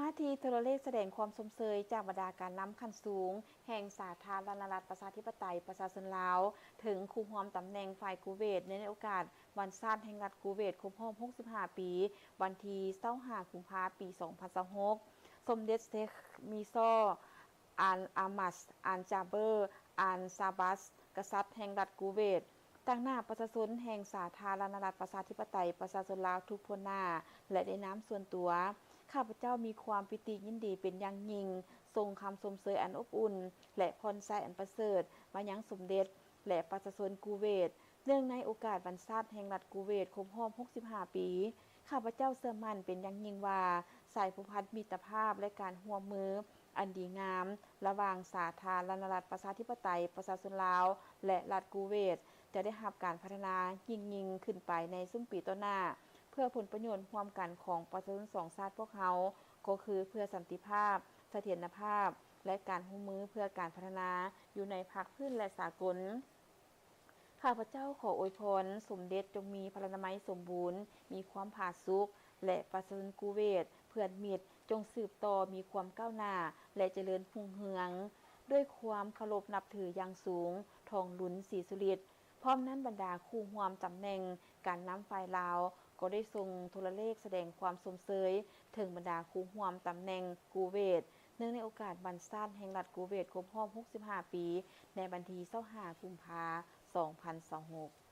าที่โทรเลขแสดงความสมเสยจากบรรดาการนำขั้นสูงแห่งสาธารณรัฐประชาธิปไตยประชาชนลาวถึงคูฮวมตำแหน่งฝ่ายกูเวตในโอกาสวันชาติแห่งรัฐกูเวตครบรอบ65 ปีวันที่25กุมภาพันธ์ปี2026สมเด็จเชคมีซออัลอามัสอันจาเบอร์อันซาบัสกษัตริย์แห่งรัฐกูเวตตั้งหน้าประชาชนแห่งสาธารณรัฐประชาธิปไตยประชาชนลาวทุกพลหน้าและในน้ำส่วนตัวข้าพเจ้ามีความปิติยินดีเป็นอย่างยิ่งทรงคำสมเสยอันอบอุ่นและพรไซอันประเสริฐมายังสมเด็จและประชาชนกูเวตเนื่องในโอกาสวันชาติแห่งรัฐกูเวตครบรอบ65 ปีข้าพเจ้าเชื่อมั่นเป็นอย่างยิ่งว่าสายผูกพันมิตรภาพและการร่วมมืออันดีงามระหว่างสาธารณรัฐประชาธิปไตยประชาชนลาวและรัฐกูเวตจะได้รับการพัฒนายิ่งขึ้นไปในซึ่งปีต่อหน้าเพื่อผลประโยชน์ร่วมกันของประชาชนสองชาติพวกเขาก็คือเพื่อสันติภาพเสถียรภาพและการร่วมมือเพื่อการพัฒนาอยู่ในภาคพื้นและสากลข้าพเจ้าขออวยพรสมเด็จจงมีพลานามัยสมบูรณ์มีความผาสุกและประชาชนกูเวตเพื่อนมิตรจงสืบต่อมีความก้าวหน้าและเจริญรุ่งเรืองด้วยความเคารพนับถืออย่างสูงทองหลุนศรีสุริตพร้อมนั้นบรรดาคู่ร่วมตำแหน่งการนำฝ่ายลาวก็ได้ทรงโทรเลขแสดงความสมเสยถึงบรรดาคู่ร่วมตำแหน่งกูเวตเนื่องในโอกาสวันชาติแห่งรัฐกูเวตครบรอบ65 ปีในวันที่25กุมภาพันธ์2026